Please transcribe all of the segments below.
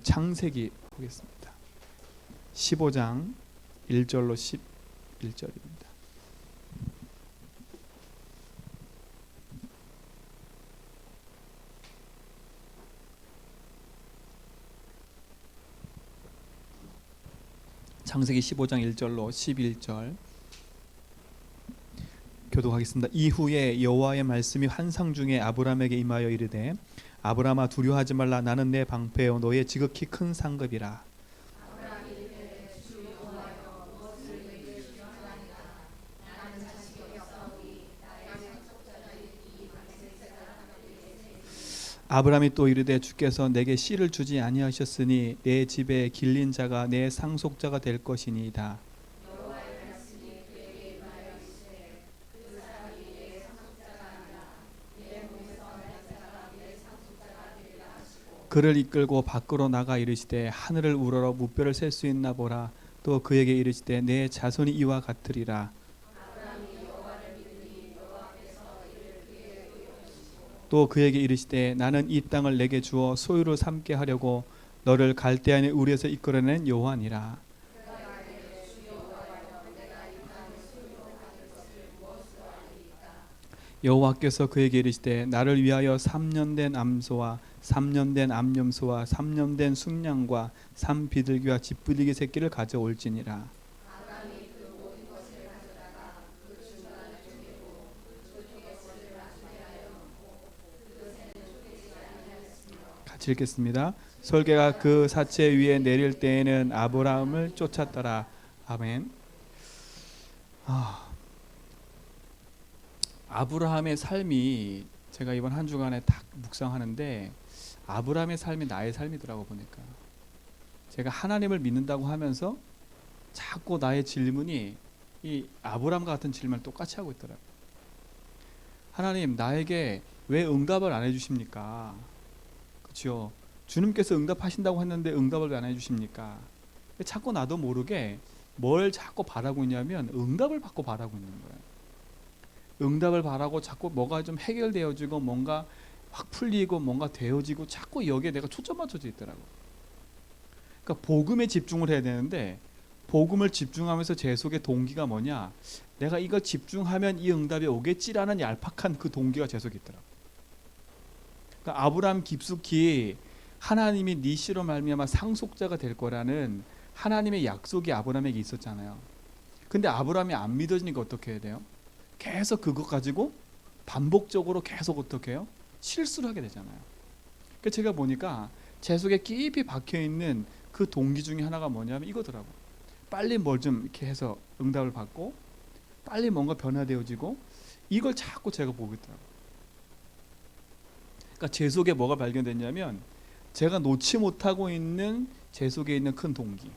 창세기 보겠습니다. 15장 1절로 11절입니다. 창세기 15장 1절로 11절 교독하겠습니다. 이후에 여호와의 말씀이 환상 중에 아브람에게 임하여 이르되 아브람아 두려워하지 말라. 나는 내 방패요 너의 지극히 큰 상급이라. 아브람이 또 이르되 주께서 내게 씨를 주지 아니하셨으니 내 집에 길린 자가 내 상속자가 될 것이니이다. 그를 이끌고 밖으로 나가 이르시되 하늘을 우러러 무뼈를 셀 수 있나 보라. 또 그에게 이르시되 내 자손이 이와 같으리라. 또 그에게 이르시되 나는 이 땅을 내게 주어 소유로 삼게 하려고 너를 갈대아인의 우리에서 이끌어낸 여호와니라. 여호와께서 그에게 이르시되 나를 위하여 3년 된 암소와 3년 된 암염소와 3년 된 순양과 3비둘기와 집부리기 새끼를 가져올지니라. 같이 읽겠습니다. 설계가 그 사체 위에 내릴 때에는 아브라함을 쫓았더라. 아멘. 아브라함의 삶이 제가 이번 한 주간에 딱 묵상하는데 아브라함의 삶이 나의 삶이더라고 보니까. 제가 하나님을 믿는다고 하면서 자꾸 나의 질문이 이 아브라함과 같은 질문을 똑같이 하고 있더라고요. 하나님 나에게 왜 응답을 안 해주십니까? 그렇죠? 주님께서 응답하신다고 했는데 응답을 왜 안 해주십니까? 자꾸 나도 모르게 뭘 자꾸 바라고 있냐면 응답을 받고 바라고 있는 거예요. 응답을 바라고 자꾸 뭐가 좀 해결되어지고 뭔가 확 풀리고 뭔가 되어지고 자꾸 여기에 내가 초점 맞춰져 있더라고. 그러니까 복음에 집중을 해야 되는데 복음을 집중하면서 제 속의 동기가 뭐냐? 내가 이거 집중하면 이 응답이 오겠지라는 얄팍한 그 동기가 제 속에 있더라고. 그러니까 아브라함 깊숙이 하나님이 네 씨로 말미암아 상속자가 될 거라는 하나님의 약속이 아브라함에게 있었잖아요. 근데 아브라함이 안 믿어지니까 어떻게 해야 돼요? 계속 그것 가지고 반복적으로 계속 어떻게 해요? 실수를 하게 되잖아요. 그러니까 제가 보니까 제 속에 깊이 박혀있는 그 동기 중에 하나가 뭐냐면 이거더라고. 빨리 뭘 좀 이렇게 해서 응답을 받고 빨리 뭔가 변화되어지고 이걸 자꾸 제가 보고 있더라고. 그러니까 제 속에 뭐가 발견됐냐면 제가 놓지 못하고 있는 제 속에 있는 큰 동기.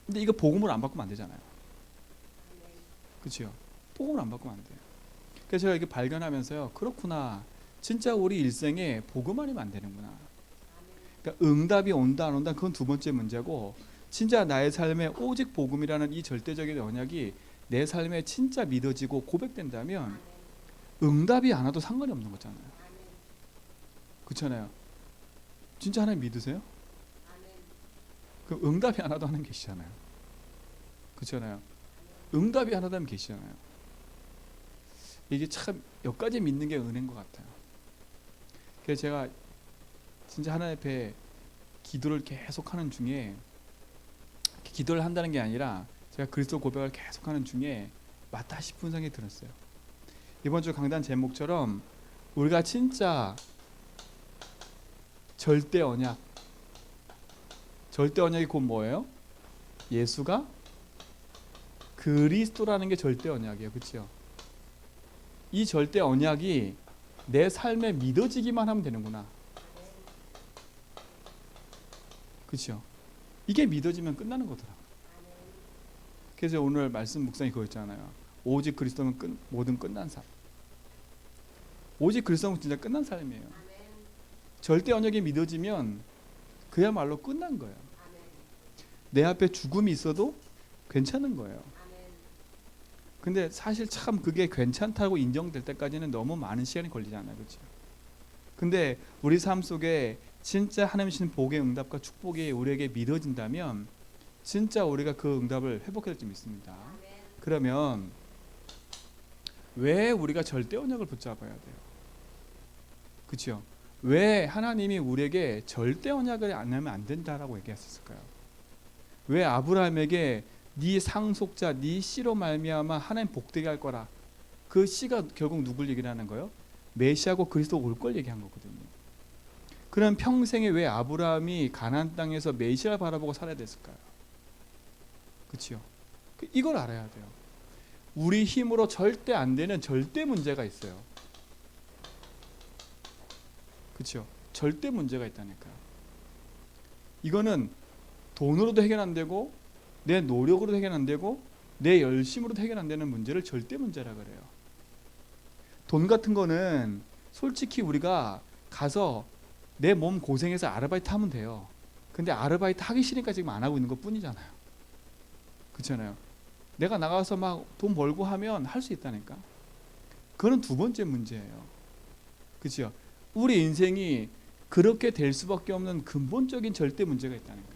근데 이거 복음을 안 바꾸면 안 되잖아요. 그렇죠? 복음을 안 바꾸면 안 돼요. 그래서 제가 이렇게 발견하면서요. 그렇구나. 진짜 우리 일생에 복음 아니면 안 되는구나. 그러니까 응답이 온다 안 온다 그건 두 번째 문제고 진짜 나의 삶에 오직 복음이라는 이 절대적인 언약이 내 삶에 진짜 믿어지고 고백된다면 응답이 안 와도 상관이 없는 거잖아요. 그렇잖아요. 진짜 하나님 믿으세요? 그럼 응답이 안 와도 하나님 계시잖아요. 그렇잖아요. 응답이 안 와도 계시잖아요. 이게 참 여기까지 믿는 게 은혜인 것 같아요. 그래서 제가 진짜 하나님 앞에 기도를 계속하는 중에 기도를 한다는 게 아니라 제가 그리스도 고백을 계속하는 중에 맞다 싶은 생각이 들었어요. 이번 주 강단 제목처럼 우리가 진짜 절대 언약이 곧 뭐예요? 예수가 그리스도라는 게 절대 언약이에요. 그렇죠? 이 절대 언약이 내 삶에 믿어지기만 하면 되는구나. 그렇죠? 이게 믿어지면 끝나는 거더라고요. 그래서 오늘 말씀 묵상이 그거였잖아요. 오직 그리스도는 모든 끝난 삶. 오직 그리스도는 진짜 끝난 삶이에요. 절대 언약이 믿어지면 그야말로 끝난 거예요. 내 앞에 죽음이 있어도 괜찮은 거예요. 근데 사실 참 그게 괜찮다고 인정될 때까지는 너무 많은 시간이 걸리잖아요. 그렇죠? 근데 우리 삶 속에 진짜 하나님 주신 복의 응답과 축복이 우리에게 믿어진다면 진짜 우리가 그 응답을 회복해야 될 줄 믿습니다. 그러면 왜 우리가 절대 언약을 붙잡아야 돼요? 그렇죠? 왜 하나님이 우리에게 절대 언약을 안 하면 안 된다라고 얘기했을까요? 왜 아브라함에게 네 상속자 네 씨로 말미암아 하나님 복되게 할 거라, 그 씨가 결국 누굴 얘기하는 거예요? 메시아고 그리스도 올 걸 얘기한 거거든요. 그럼 평생에 왜 아브라함이 가나안 땅에서 메시아를 바라보고 살아야 됐을까요? 그렇죠? 이걸 알아야 돼요. 우리 힘으로 절대 안 되는 절대 문제가 있어요. 그렇죠? 절대 문제가 있다니까요. 이거는 돈으로도 해결 안 되고 내 노력으로도 해결 안 되고 내 열심으로도 해결 안 되는 문제를 절대 문제라 그래요. 돈 같은 거는 솔직히 우리가 가서 내 몸 고생해서 아르바이트 하면 돼요. 근데 아르바이트 하기 싫으니까 지금 안 하고 있는 것 뿐이잖아요. 그렇잖아요. 내가 나가서 막 돈 벌고 하면 할 수 있다니까. 그건 두 번째 문제예요. 그렇죠? 우리 인생이 그렇게 될 수밖에 없는 근본적인 절대 문제가 있다니까.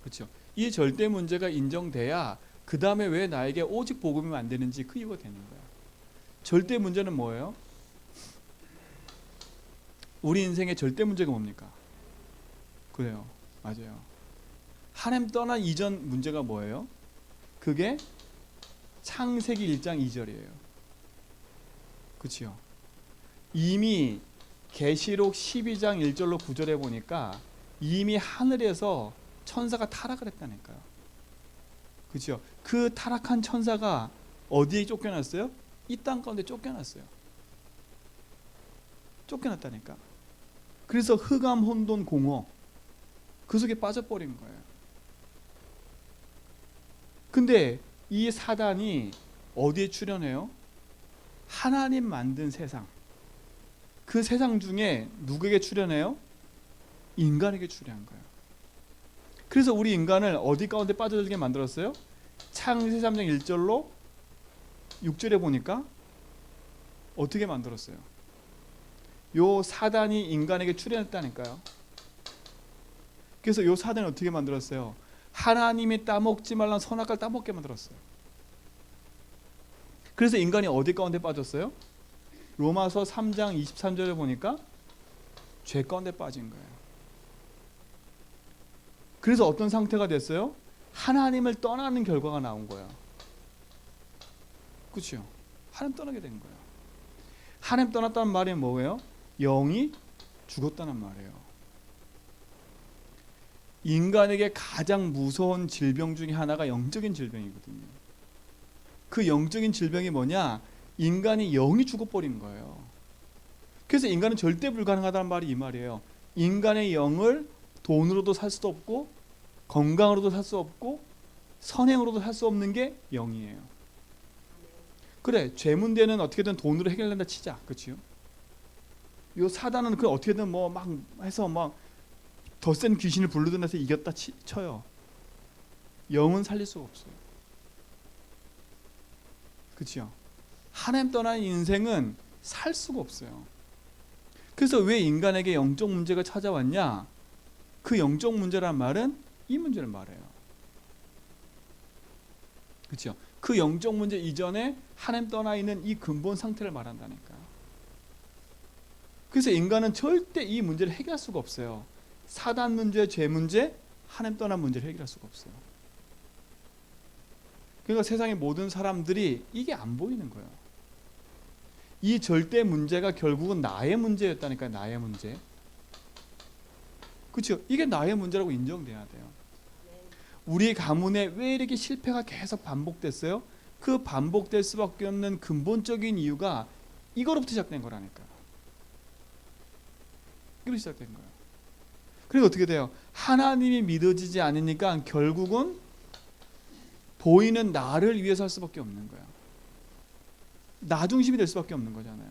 그렇죠? 이 절대 문제가 인정돼야 그 다음에 왜 나에게 오직 복음이면 안 되는지 그 이유가 되는 거야. 절대 문제는 뭐예요? 우리 인생의 절대 문제가 뭡니까? 그래요. 맞아요. 하나님 떠난 이전 문제가 뭐예요? 그게 창세기 1장 2절이에요. 그렇죠? 이미 계시록 12장 1절로 9절에 보니까 이미 하늘에서 천사가 타락을 했다니까요. 그렇죠? 그 타락한 천사가 어디에 쫓겨났어요? 이 땅 가운데 쫓겨났어요. 쫓겨났다니까. 그래서 흑암, 혼돈, 공허 그 속에 빠져버린 거예요. 근데 이 사단이 어디에 출현해요? 하나님 만든 세상, 그 세상 중에 누구에게 출현해요? 인간에게 출현한 거예요. 그래서 우리 인간을 어디 가운데 빠져들게 만들었어요? 창세기 3장 1절로 6절에 보니까 어떻게 만들었어요? 요 사단이 인간에게 출현했다니까요. 그래서 요 사단이 어떻게 만들었어요? 하나님이 따먹지 말란 선악과를 따먹게 만들었어요. 그래서 인간이 어디 가운데 빠졌어요? 로마서 3장 23절에 보니까 죄 가운데 빠진 거예요. 그래서 어떤 상태가 됐어요? 하나님을 떠나는 결과가 나온 거예요. 그렇죠? 하나님 떠나게 된 거예요. 하나님 떠났다는 말이 뭐예요? 영이 죽었다는 말이에요. 인간에게 가장 무서운 질병 중에 하나가 영적인 질병이거든요. 그 영적인 질병이 뭐냐? 인간이 영이 죽어버린 거예요. 그래서 인간은 절대 불가능하다는 말이 이 말이에요. 인간의 영을 돈으로도 살 수도 없고 건강으로도 살 수 없고 선행으로도 살 수 없는 게 영이에요. 그래, 죄 문제는 어떻게든 돈으로 해결된다 치자. 그렇죠? 요 사단은 그 어떻게든 뭐 막 해서 막 더 센 귀신을 부르든 해서 이겼다 쳐요. 영은 살릴 수가 없어요. 그렇죠? 하나님 떠난 인생은 살 수가 없어요. 그래서 왜 인간에게 영적 문제가 찾아왔냐? 그 영적 문제란 말은 이 문제를 말해요. 그렇죠? 그 영적 문제 이전에 하나님 떠나 있는 이 근본 상태를 말한다니까요. 그래서 인간은 절대 이 문제를 해결할 수가 없어요. 사단 문제, 죄 문제, 하나님 떠난 문제를 해결할 수가 없어요. 그러니까 세상의 모든 사람들이 이게 안 보이는 거예요. 이 절대 문제가 결국은 나의 문제였다니까요. 나의 문제. 그렇죠? 이게 나의 문제라고 인정돼야 돼요. 우리 가문에 왜 이렇게 실패가 계속 반복됐어요? 그 반복될 수밖에 없는 근본적인 이유가 이거로부터 시작된 거라니까요. 이거로 시작된 거예요. 그리고 어떻게 돼요? 하나님이 믿어지지 않으니까 결국은 보이는 나를 위해서 할 수밖에 없는 거예요. 나 중심이 될 수밖에 없는 거잖아요.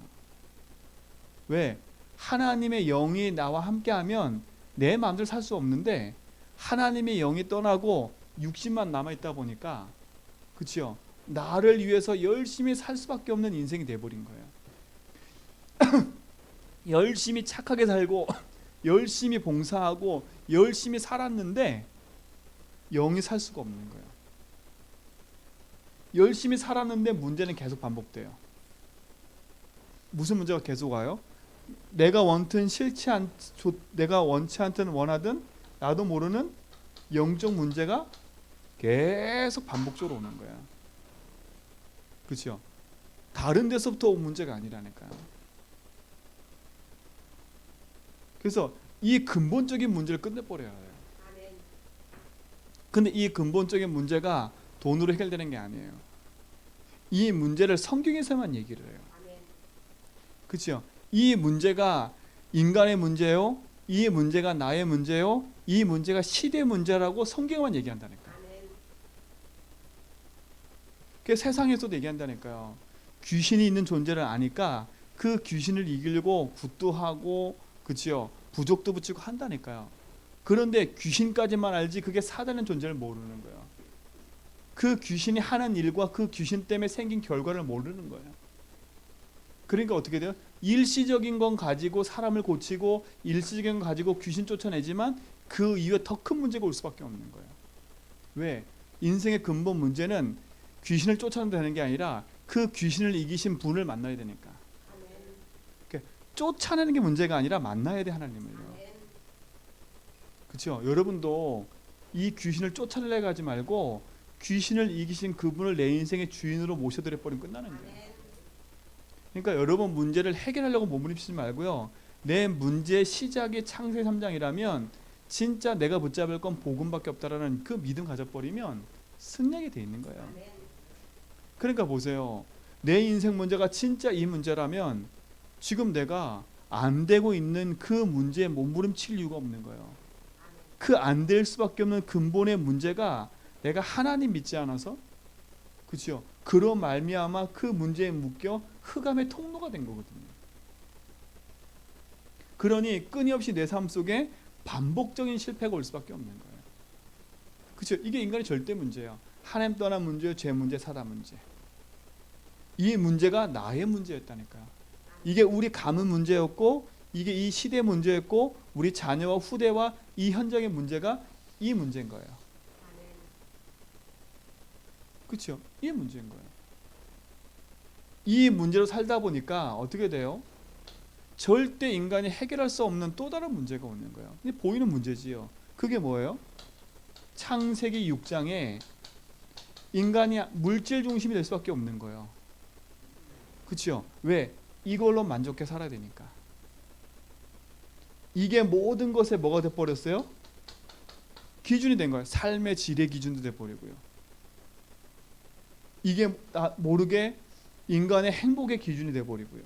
왜? 하나님의 영이 나와 함께하면 내 마음대로 살 수 없는데 하나님의 영이 떠나고 육신만 남아있다 보니까, 그렇죠? 나를 위해서 열심히 살 수밖에 없는 인생이 돼버린 거예요. 열심히 착하게 살고 열심히 봉사하고 열심히 살았는데 영이 살 수가 없는 거예요. 열심히 살았는데 문제는 계속 반복돼요. 무슨 문제가 계속 와요? 내가 내가 원치 않든 원하든 나도 모르는 영적 문제가 계속 반복적으로 오는 거야. 그렇죠? 다른 데서부터 온 문제가 아니라니까요. 그래서 이 근본적인 문제를 끝내버려야 해요. 근데 이 근본적인 문제가 돈으로 해결되는 게 아니에요. 이 문제를 성경에서만 얘기를 해요. 그렇죠? 이 문제가 인간의 문제요, 이 문제가 나의 문제요, 이 문제가 시대의 문제라고 성경만 얘기한다니까요. 그 세상에서도 얘기한다니까요. 귀신이 있는 존재를 아니까 그 귀신을 이기려고 굿도 하고, 그렇죠? 부족도 붙이고 한다니까요. 그런데 귀신까지만 알지 그게 사단의 존재를 모르는 거예요. 그 귀신이 하는 일과 그 귀신 때문에 생긴 결과를 모르는 거예요. 그러니까 어떻게 돼요? 일시적인 건 가지고 사람을 고치고 일시적인 건 가지고 귀신 쫓아내지만 그 이후에 더 큰 문제가 올 수밖에 없는 거예요. 왜? 인생의 근본 문제는 귀신을 쫓아낸다는 게 아니라 그 귀신을 이기신 분을 만나야 되니까. 그러니까 쫓아내는 게 문제가 아니라 만나야 돼, 하나님을요. 그렇죠? 여러분도 이 귀신을 쫓아내려 하지 말고 귀신을 이기신 그분을 내 인생의 주인으로 모셔드려 버리면 끝나는 거예요. 그러니까 여러분 문제를 해결하려고 몸부림치지 말고요. 내 문제의 시작이 창세기 3장이라면 진짜 내가 붙잡을 건 복음밖에 없다라는 그 믿음 가져버리면 승리하게 돼 있는 거예요. 그러니까 보세요. 내 인생 문제가 진짜 이 문제라면 지금 내가 안 되고 있는 그 문제에 몸부림칠 이유가 없는 거예요. 그 안 될 수밖에 없는 근본의 문제가 내가 하나님 믿지 않아서, 그렇죠? 그로 말미암아 그 문제에 묶여 흑암의 통로가 된 거거든요. 그러니 끊임없이 내 삶 속에 반복적인 실패가 올 수밖에 없는 거예요. 그렇죠? 이게 인간의 절대 문제예요. 하나님 떠난 문제, 죄 문제, 사단 문제. 이 문제가 나의 문제였다니까요. 이게 우리 가문 문제였고, 이게 이 시대 문제였고, 우리 자녀와 후대와 이 현장의 문제가 이 문제인 거예요. 그렇죠? 이게 문제인 거예요. 이 문제로 살다 보니까 어떻게 돼요? 절대 인간이 해결할 수 없는 또 다른 문제가 오는 거예요. 근데 보이는 문제지요. 그게 뭐예요? 창세기 6장에 인간이 물질 중심이 될 수밖에 없는 거예요. 그렇죠? 왜? 이걸로 만족해 살아야 되니까. 이게 모든 것에 뭐가 돼버렸어요? 기준이 된 거예요. 삶의 질의 기준도 돼버리고요. 이게 모르게 인간의 행복의 기준이 돼버리고요.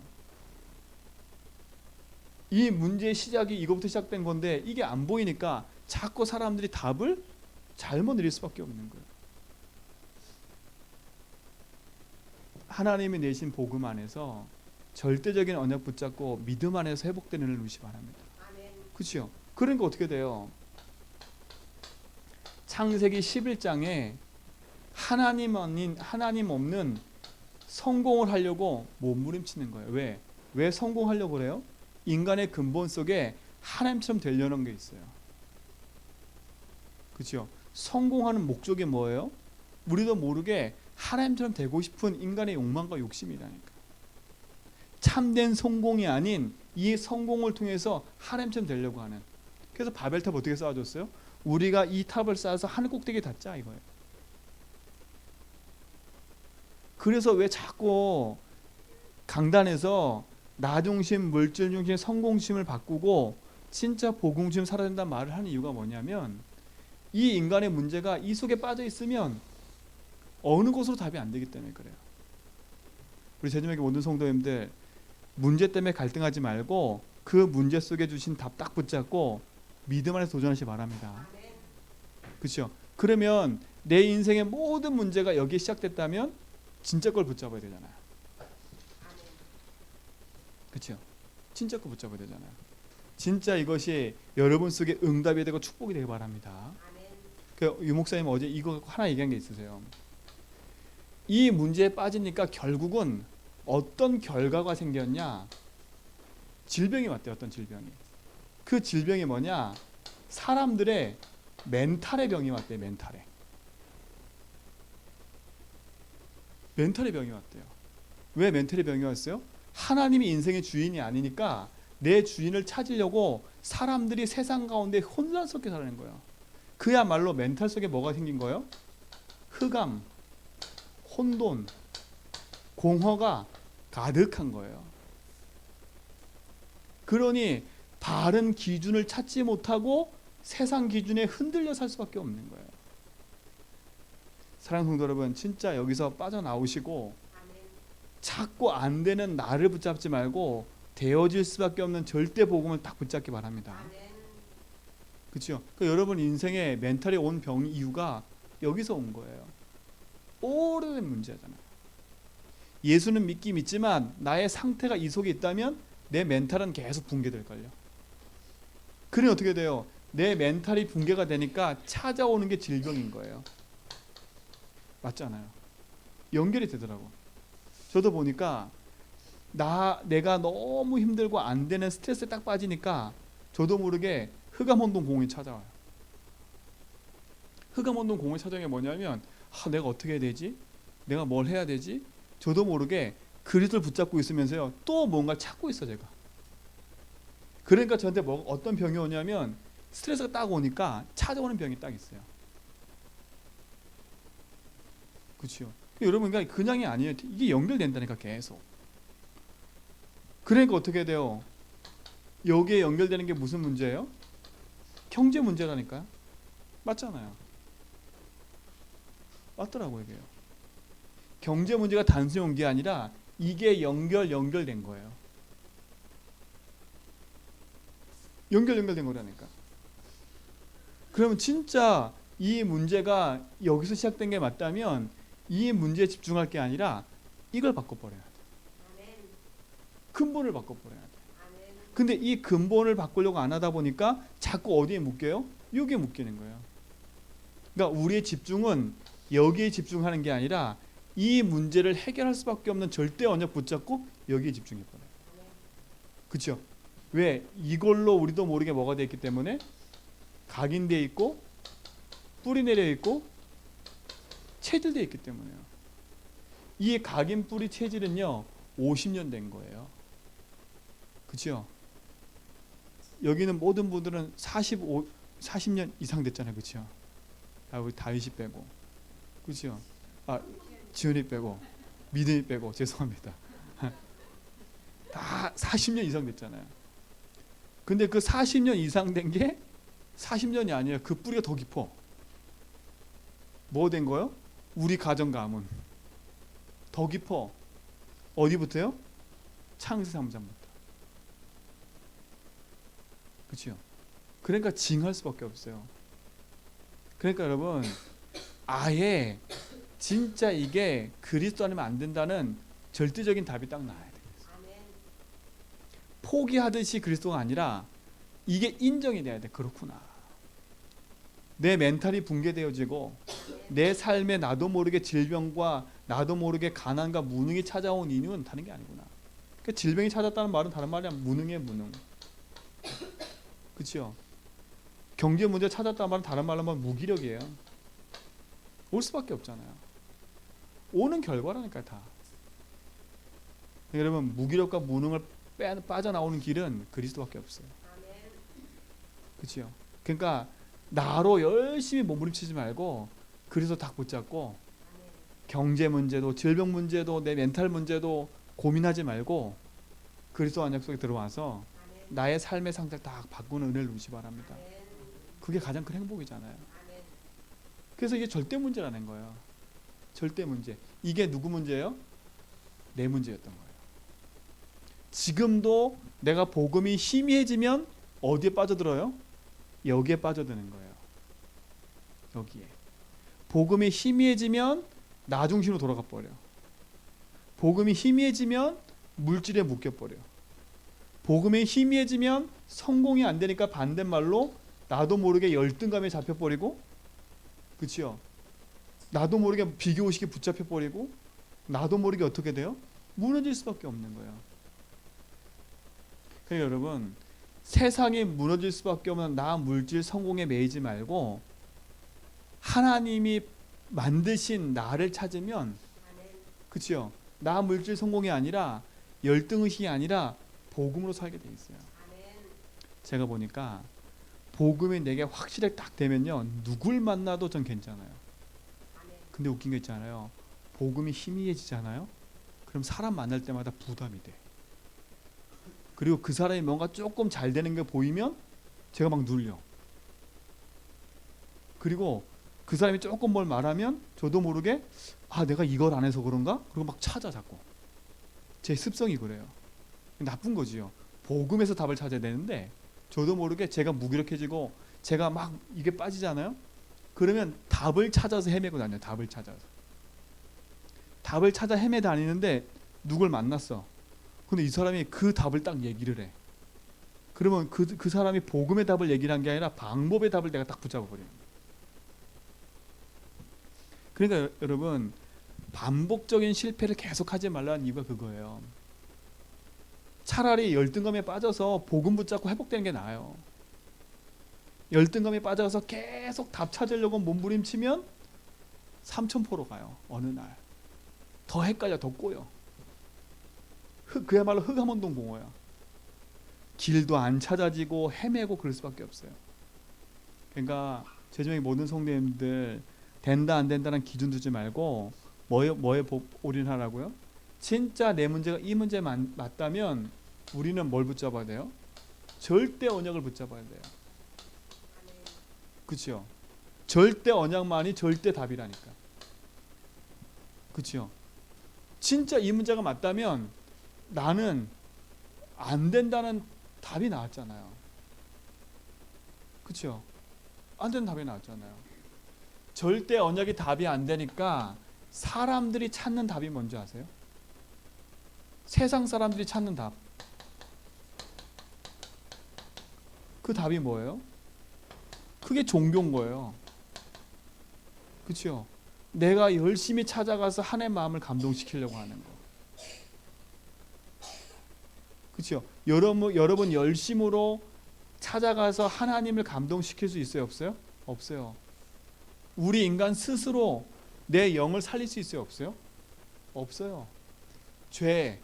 이 문제의 시작이 이거부터 시작된 건데 이게 안 보이니까 자꾸 사람들이 답을 잘못 내릴 수밖에 없는 거예요. 하나님이 내신 복음 안에서 절대적인 언약 붙잡고 믿음 안에서 회복되는 일을 누리시 바랍니다. 그렇죠? 그러니까 어떻게 돼요? 창세기 11장에 하나님 없는 성공을 하려고 몸부림치는 거예요. 왜? 왜 성공하려고 그래요? 인간의 근본 속에 하나님처럼 되려는 게 있어요. 그렇죠? 성공하는 목적이 뭐예요? 우리도 모르게 하나님처럼 되고 싶은 인간의 욕망과 욕심이라니까. 참된 성공이 아닌 이 성공을 통해서 하나님처럼 되려고 하는. 그래서 바벨탑 어떻게 쌓아줬어요? 우리가 이 탑을 쌓아서 하늘 꼭대기에 닿자 이거예요. 그래서 왜 자꾸 강단에서 나 중심, 물질 중심, 성공심을 바꾸고 진짜 복음심 살아야 된다는 말을 하는 이유가 뭐냐면 이 인간의 문제가 이 속에 빠져 있으면 어느 곳으로 답이 안 되기 때문에 그래요. 우리 제주명의 모든 성도님들 문제 때문에 갈등하지 말고 그 문제 속에 주신 답 딱 붙잡고 믿음 안에서 도전하시기 바랍니다. 그렇죠? 그러면 내 인생의 모든 문제가 여기에 시작됐다면 진짜 걸 붙잡아야 되잖아요. 그렇죠? 진짜 걸 붙잡아야 되잖아요. 진짜 이것이 여러분 속에 응답이 되고 축복이 되기 바랍니다. 그 유목사님 어제 이거 하나 얘기한 게 있으세요. 이 문제에 빠지니까 결국은 어떤 결과가 생겼냐? 질병이 왔대요. 어떤 질병이. 그 질병이 뭐냐? 사람들의 멘탈의 병이 왔대요. 멘탈의 병이 왔대요. 왜 멘탈의 병이 왔어요? 하나님이 인생의 주인이 아니니까 내 주인을 찾으려고 사람들이 세상 가운데 혼란스럽게 살아가는 거예요. 그야말로 멘탈 속에 뭐가 생긴 거예요? 흑암, 혼돈, 공허가 가득한 거예요. 그러니 바른 기준을 찾지 못하고 세상 기준에 흔들려 살 수밖에 없는 거예요. 사랑하는 성도 여러분, 진짜 여기서 빠져나오시고 자꾸 안 되는 나를 붙잡지 말고 되어질 수밖에 없는 절대 복음을 딱 붙잡기 바랍니다. 그렇죠? 그러니까 여러분 인생에 멘탈이 온 병 이유가 여기서 온 거예요. 오래된 문제잖아요. 예수는 믿긴 믿지만 나의 상태가 이 속에 있다면 내 멘탈은 계속 붕괴될걸요. 그러니 어떻게 돼요? 내 멘탈이 붕괴가 되니까 찾아오는 게 질병인 거예요. 맞잖아요. 연결이 되더라고. 저도 보니까 내가 너무 힘들고 안 되는 스트레스에 딱 빠지니까 저도 모르게 흑암혼돈 공이 찾아와요. 흑암혼돈 공이 찾아오는 게 뭐냐면 내가 어떻게 해야 되지? 내가 뭘 해야 되지? 저도 모르게 그리스도를 붙잡고 있으면서요 또 뭔가를 찾고 있어 제가. 그러니까 저한테 어떤 병이 오냐면 스트레스가 딱 오니까 찾아오는 병이 딱 있어요. 그렇죠? 여러분 그러니까 그냥이 아니에요. 이게 연결된다니까 계속. 그러니까 어떻게 돼요? 여기에 연결되는 게 무슨 문제예요? 경제 문제라니까요. 맞잖아요. 맞더라고요. 이게요. 경제 문제가 단순히 온 게 아니라 이게 연결된 거예요. 연결된 거라니까. 그러면 진짜 이 문제가 여기서 시작된 게 맞다면 이 문제에 집중할 게 아니라 이걸 바꿔버려야 돼. 근본을 바꿔버려야 돼. 근데 이 근본을 바꾸려고 안 하다 보니까 자꾸 어디에 묶여요? 여기에 묶이는 거예요. 그러니까 우리의 집중은 여기에 집중하는 게 아니라 이 문제를 해결할 수밖에 없는 절대 언약 붙잡고 여기에 집중해버려요. 그렇죠? 왜? 이걸로 우리도 모르게 뭐가 되어 있기 때문에 각인되어 있고 뿌리 내려 있고 체질되어 있기 때문에요. 이 각인 뿌리 체질은요 50년 된 거예요. 그렇죠? 여기는 모든 분들은 40년 이상 됐잖아요. 그렇죠? 우리 다윗이 빼고. 그렇죠? 지훈이 빼고 믿음이 빼고 죄송합니다. 다 40년 이상 됐잖아요. 근데 그 40년 이상 된 게 40년이 아니에요. 그 뿌리가 더 깊어. 뭐 된 거요? 우리 가정 가문. 더 깊어. 어디부터요? 창세기 3장부터. 그렇죠? 그러니까 징할 수밖에 없어요. 그러니까 여러분 아예 진짜 이게 그리스도 아니면 안 된다는 절대적인 답이 딱 나와야 돼요. 포기하듯이 그리스도가 아니라 이게 인정이 돼야 돼. 그렇구나. 내 멘탈이 붕괴되어지고 내 삶에 나도 모르게 질병과 나도 모르게 가난과 무능이 찾아온 이유는 다른 게 아니구나. 그러니까 질병이 찾았다는 말은 다른 말이 아니라 무능이에요. 무능. 그렇죠? 경제 문제 찾았다는 말은 다른 말로 하면 무기력이에요. 올 수밖에 없잖아요. 오는 결과라니까 다. 여러분 무기력과 무능을 빠져나오는 길은 그리스도밖에 없어요. 그렇죠? 그러니까 나로 열심히 몸부림치지 말고 그리스도 딱 붙잡고 경제 문제도 질병 문제도 내 멘탈 문제도 고민하지 말고 그리스도 언약 속에 들어와서 나의 삶의 상태를 딱 바꾸는 은혜를 누리시 바랍니다. 그게 가장 큰 행복이잖아요. 그래서 이게 절대 문제라는 거예요. 절대 문제. 이게 누구 문제예요? 내 문제였던 거예요. 지금도 내가 복음이 희미해지면 어디에 빠져들어요? 여기에 빠져드는 거예요. 여기에. 복음이 희미해지면 나 중심으로 돌아가 버려. 복음이 희미해지면 물질에 묶여버려. 복음이 희미해지면 성공이 안 되니까 반대말로 나도 모르게 열등감에 잡혀버리고, 그치요? 나도 모르게 비교의식에 붙잡혀버리고, 나도 모르게 어떻게 돼요? 무너질 수밖에 없는 거예요. 그러니까 여러분, 세상이 무너질 수밖에 없는 나 물질 성공에 매이지 말고 하나님이 만드신 나를 찾으면, 그치요? 나 물질 성공이 아니라 열등의식이 아니라 복음으로 살게 돼 있어요. 제가 보니까 복음이 내게 확실하게 딱 되면요, 누굴 만나도 전 괜찮아요. 근데 웃긴 게 있잖아요. 복음이 희미해지잖아요. 그럼 사람 만날 때마다 부담이 돼. 그리고 그 사람이 뭔가 조금 잘 되는 게 보이면 제가 막 눌려. 그리고 그 사람이 조금 뭘 말하면 저도 모르게 내가 이걸 안 해서 그런가? 그리고 막 찾아 자꾸. 제 습성이 그래요. 나쁜 거지요. 복음에서 답을 찾아야 되는데 저도 모르게 제가 무기력해지고 제가 막 이게 빠지잖아요. 그러면 답을 찾아서 헤매고 다녀요. 답을 찾아 헤매 다니는데 누굴 만났어. 근데 이 사람이 그 답을 딱 얘기를 해. 그러면 그 사람이 복음의 답을 얘기를 한 게 아니라 방법의 답을 내가 딱 붙잡아 버려요. 그러니까 여러분, 반복적인 실패를 계속하지 말라는 이유가 그거예요. 차라리 열등감에 빠져서 복음 붙잡고 회복되는 게 나아요. 열등감에 빠져서 계속 답 찾으려고 몸부림치면 삼천포로 가요. 어느 날 더 헷갈려, 더 꼬여. 그야말로 흑암운동 공허야. 길도 안 찾아지고 헤매고 그럴 수밖에 없어요. 그러니까 제주의 모든 성도님들, 된다 안 된다는 기준 두지 말고 뭐에 올인하라고요? 진짜 내 문제가 이 문제 맞다면 우리는 뭘 붙잡아야 돼요? 절대 언약을 붙잡아야 돼요. 그렇죠? 절대 언약만이 절대 답이라니까. 그렇죠? 진짜 이 문제가 맞다면 나는 안 된다는 답이 나왔잖아요. 그렇죠? 안 되는 답이 나왔잖아요. 절대 언약이 답이 안 되니까 사람들이 찾는 답이 뭔지 아세요? 세상 사람들이 찾는 답. 그 답이 뭐예요? 그게 종교인 거예요. 그렇죠? 내가 열심히 찾아가서 하나님의 마음을 감동시키려고 하는 거. 그렇죠? 여러분 열심으로 찾아가서 하나님을 감동시킬 수 있어요, 없어요? 없어요. 우리 인간 스스로 내 영을 살릴 수 있어요, 없어요? 없어요. 죄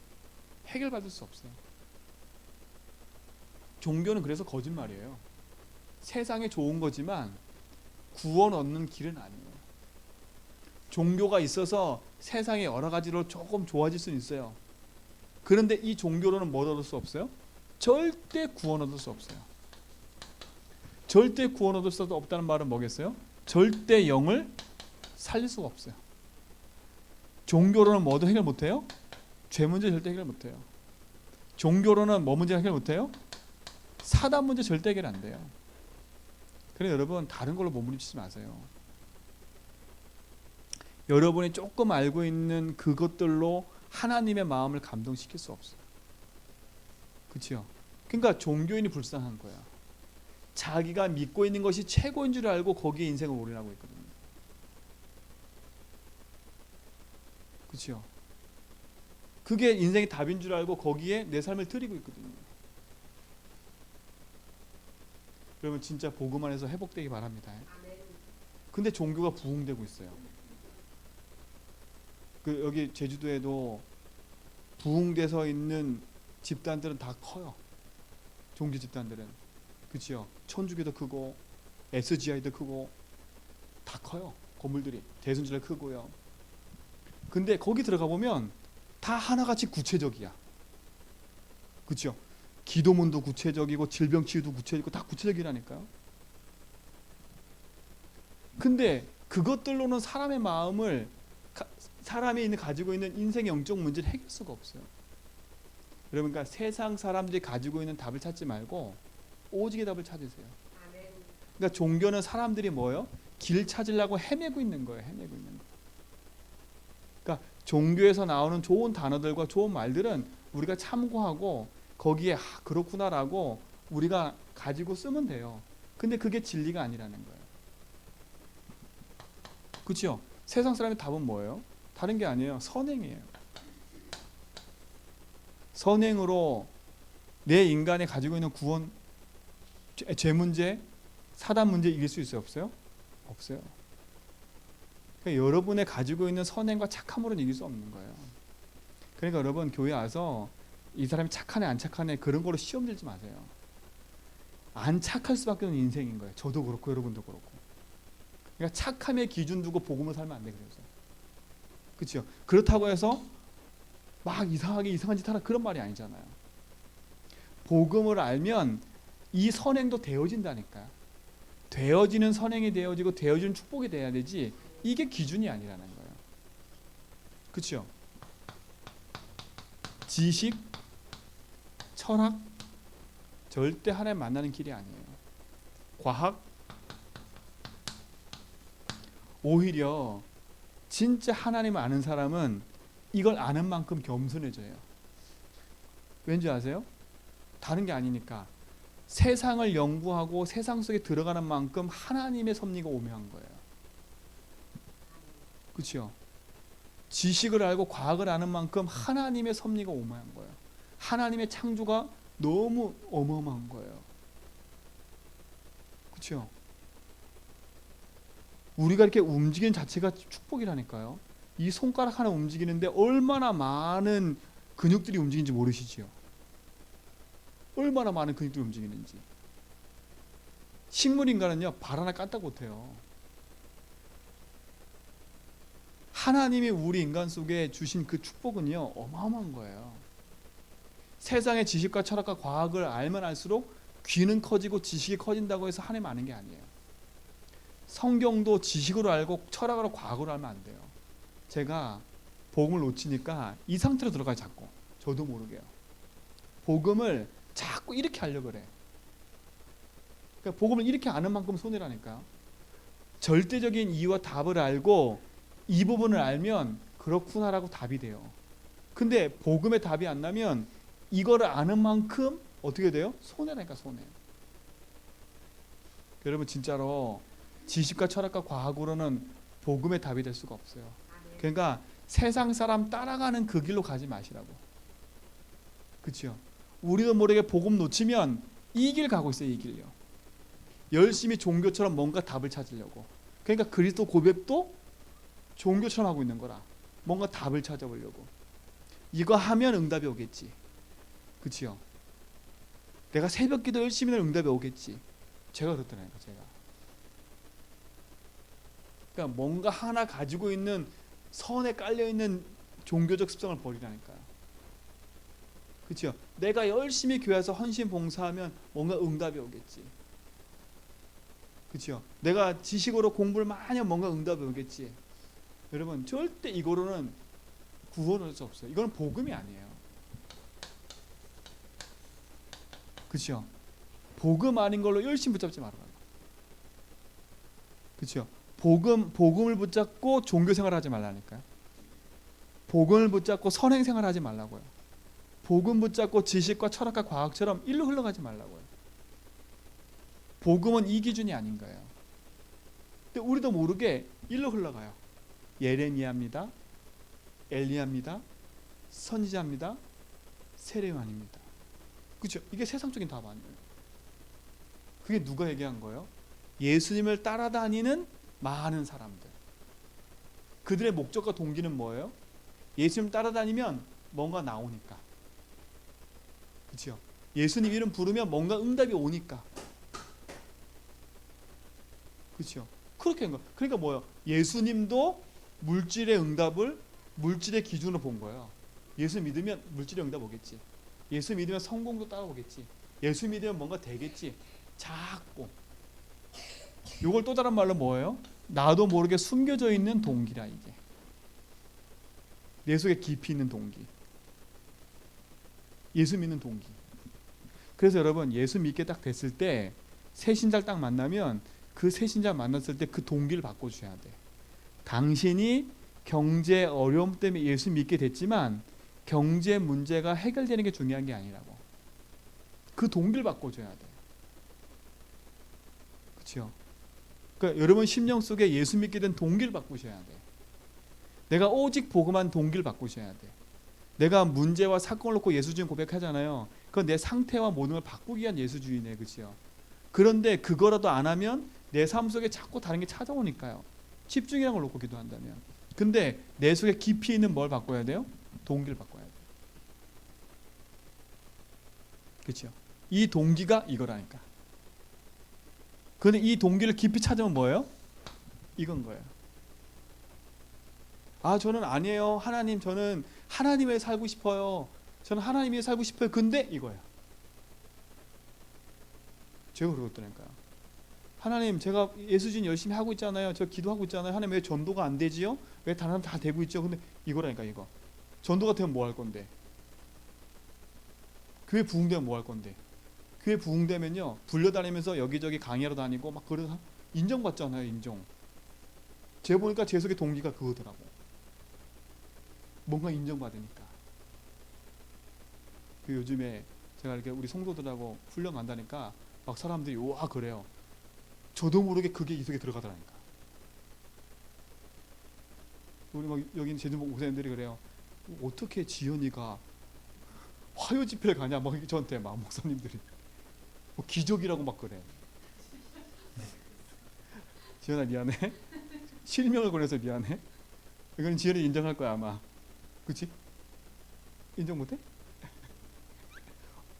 해결받을 수 없어요. 종교는 그래서 거짓말이에요. 세상에 좋은 거지만 구원 얻는 길은 아니에요. 종교가 있어서 세상에 여러 가지로 조금 좋아질 수는 있어요. 그런데 이 종교로는 뭘 얻을 수 없어요? 절대 구원 얻을 수 없어요. 절대 구원 얻을 수 없다는 말은 뭐겠어요? 절대 영을 살릴 수가 없어요. 종교로는 뭐도 해결 못해요? 죄 문제 절대 해결 못해요. 종교로는 뭐 문제 해결 못해요? 사단 문제 절대 해결 안 돼요. 그래서 여러분, 다른 걸로 몸부림치지 마세요. 여러분이 조금 알고 있는 그것들로 하나님의 마음을 감동시킬 수 없어요. 그렇죠? 그러니까 종교인이 불쌍한 거야. 자기가 믿고 있는 것이 최고인 줄 알고 거기에 인생을 올인하고 있거든요. 그렇죠? 그게 인생의 답인 줄 알고 거기에 내 삶을 드리고 있거든요. 여러분, 진짜 복음 안에서 회복되기 바랍니다. 근데 종교가 부흥되고 있어요. 여기 제주도에도 부흥돼서 있는 집단들은 다 커요. 종교 집단들은. 그렇죠? 천주교도 크고 SGI도 크고 다 커요. 건물들이 대순절에 크고요. 근데 거기 들어가 보면 다 하나같이 구체적이야. 그렇죠? 기도문도 구체적이고 질병치유도 구체적이고 다 구체적이라니까요. 근데 그것들로는 사람의 마음을, 사람이 가지고 있는 인생의 영적 문제를 해결할 수가 없어요. 여러분, 그러니까 세상 사람들이 가지고 있는 답을 찾지 말고 오직의 답을 찾으세요. 그러니까 종교는 사람들이 뭐예요? 길 찾으려고 헤매고 있는 거예요. 헤매고 있는 거. 그러니까 종교에서 나오는 좋은 단어들과 좋은 말들은 우리가 참고하고 거기에 그렇구나라고 우리가 가지고 쓰면 돼요. 근데 그게 진리가 아니라는 거예요. 그렇죠? 세상 사람의 답은 뭐예요? 다른 게 아니에요. 선행이에요. 선행으로 내 인간이 가지고 있는 구원, 죄 문제, 사단 문제 이길 수 있어요? 없어요? 없어요. 그러니까 여러분의 가지고 있는 선행과 착함으로는 이길 수 없는 거예요. 그러니까 여러분 교회 와서 이 사람이 착하네 안 착하네 그런 거로 시험 들지 마세요. 안 착할 수밖에 없는 인생인 거예요. 저도 그렇고 여러분도 그렇고. 그러니까 착함의 기준 두고 복음을 살면 안 돼. 그래서 그렇죠. 그렇다고 해서 막 이상하게 이상한 짓 하라 그런 말이 아니잖아요. 복음을 알면 이 선행도 되어진다니까요. 되어지는 선행이 되어지고 되어지는 축복이 돼야 되지 이게 기준이 아니라는 거예요. 그렇죠. 지식, 철학 절대 하나님 만나는 길이 아니에요. 과학 오히려 진짜 하나님을 아는 사람은 이걸 아는 만큼 겸손해져요. 왠지 아세요? 다른 게 아니니까 세상을 연구하고 세상 속에 들어가는 만큼 하나님의 섭리가 오묘한 거예요. 그렇죠? 지식을 알고 과학을 아는 만큼 하나님의 섭리가 오묘한 거예요. 하나님의 창조가 너무 어마어마한 거예요. 그렇죠? 우리가 이렇게 움직이는 자체가 축복이라니까요. 이 손가락 하나 움직이는데 얼마나 많은 근육들이 움직이는지 모르시지요? 얼마나 많은 근육들이 움직이는지. 식물인간은요 발 하나 까딱 못해요. 하나님이 우리 인간 속에 주신 그 축복은요 어마어마한 거예요. 세상의 지식과 철학과 과학을 알면 알수록 귀는 커지고 지식이 커진다고 해서 하나님 아는 게 아니에요. 성경도 지식으로 알고 철학으로 과학으로 알면 안 돼요. 제가 복음을 놓치니까 이 상태로 들어가요. 자꾸 저도 모르게요. 복음을 자꾸 이렇게 하려고 그래. 그러니까 복음을 이렇게 아는 만큼 손해라니까요. 절대적인 이유와 답을 알고 이 부분을 알면 그렇구나라고 답이 돼요. 근데 복음의 답이 안 나면 이거를 아는 만큼 어떻게 돼요? 손해라니까 손해. 여러분 진짜로 지식과 철학과 과학으로는 복음의 답이 될 수가 없어요. 그러니까 세상 사람 따라가는 그 길로 가지 마시라고. 그렇죠? 우리도 모르게 복음 놓치면 이 길 가고 있어요. 이 길요. 열심히 종교처럼 뭔가 답을 찾으려고. 그러니까 그리스도 고백도 종교처럼 하고 있는 거라. 뭔가 답을 찾아보려고. 이거 하면 응답이 오겠지. 그렇죠? 내가 새벽기도 열심히 하면 응답이 오겠지. 제가 그렇더라니까 제가. 그러니까 뭔가 하나 가지고 있는 선에 깔려있는 종교적 습성을 버리라니까요. 그렇죠? 내가 열심히 교회에서 헌신 봉사하면 뭔가 응답이 오겠지. 그렇죠? 내가 지식으로 공부를 많이 하면 뭔가 응답이 오겠지. 여러분 절대 이거로는 구원할 수 없어요. 이건 복음이 아니에요. 그렇죠? 복음 아닌 걸로 열심히 붙잡지 말아요. 그렇죠? 복음을 붙잡고 종교 생활하지 말라니까요. 복음을 붙잡고 선행 생활하지 말라고요. 복음 붙잡고 지식과 철학과 과학처럼 일로 흘러가지 말라고요. 복음은 이 기준이 아닌 거예요. 근데 우리도 모르게 일로 흘러가요. 예레미야입니다. 엘리야입니다. 선지자입니다. 세례요한입니다. 그렇죠? 이게 세상적인 답 아니에요. 그게 누가 얘기한 거예요? 예수님을 따라다니는 많은 사람들. 그들의 목적과 동기는 뭐예요? 예수님 따라다니면 뭔가 나오니까. 그렇죠? 예수님 이름 부르면 뭔가 응답이 오니까. 그렇죠? 그렇게 한 거. 그러니까 뭐예요? 예수님도 물질의 응답을 물질의 기준으로 본 거예요. 예수 믿으면 물질의 응답 오겠지. 예수 믿으면 성공도 따라오겠지. 예수 믿으면 뭔가 되겠지. 자꾸. 이걸 또 다른 말로 뭐예요? 나도 모르게 숨겨져 있는 동기라 이게. 내 속에 깊이 있는 동기. 예수 믿는 동기. 그래서 여러분 예수 믿게 딱 됐을 때 새신자를 딱 만나면 그 새신자 만났을 때 그 동기를 바꿔주셔야 돼. 당신이 경제 어려움 때문에 예수 믿게 됐지만 경제 문제가 해결되는 게 중요한 게 아니라고. 그 동기를 바꿔줘야 돼. 그렇죠? 그러니까 여러분 심령 속에 예수 믿게 된 동기를 바꾸셔야 돼. 내가 오직 복음한 동기를 바꾸셔야 돼. 내가 문제와 사건을 놓고 예수 주님 고백하잖아요. 그럼 그건 내 상태와 모든 걸 바꾸기 위한 예수주의네, 그렇죠? 그런데 그거라도 안 하면 내 삶 속에 자꾸 다른 게 찾아오니까요. 집중이라는 걸 놓고 기도한다면. 근데 내 속에 깊이 있는 뭘 바꿔야 돼요? 동기를 바꿔야 돼요. 그렇죠? 이 동기가 이거라니까. 근데 이 동기를 깊이 찾으면 뭐예요? 이건 거예요. 아, 저는 아니에요. 하나님, 저는 하나님 위해 살고 싶어요. 저는 하나님 위해 살고 싶어요. 근데 이거예요. 제가 그러거든요. 하나님, 제가 예수진 열심히 하고 있잖아요. 저 기도하고 있잖아요. 하나님, 왜 전도가 안 되지요? 왜 다른 사람 다 되고 있죠? 근데 이거라니까, 이거. 전도가 되면 뭐 할 건데? 교회 부흥되면 뭐 할 건데? 교회 부흥되면요, 불려다니면서 여기저기 강의하러 다니고 막 그러다 인정받잖아요. 인정. 제가 보니까 제 속의 동기가 그거더라고. 뭔가 인정받으니까. 그 요즘에 제가 이렇게 우리 성도들하고 훈련 간다니까 막 사람들이 와 그래요. 저도 모르게 그게 이 속에 들어가더라니까. 우리 막 여기 있는 제주 목사님들이 그래요. 어떻게 지연이가 화요 집회를 가냐? 막 저한테 막 목사님들이 뭐 기적이라고 막 그래. 지연아 미안해. 실명을 걸려서 미안해. 이건 지연이 인정할 거야 아마. 그치? 인정 못해?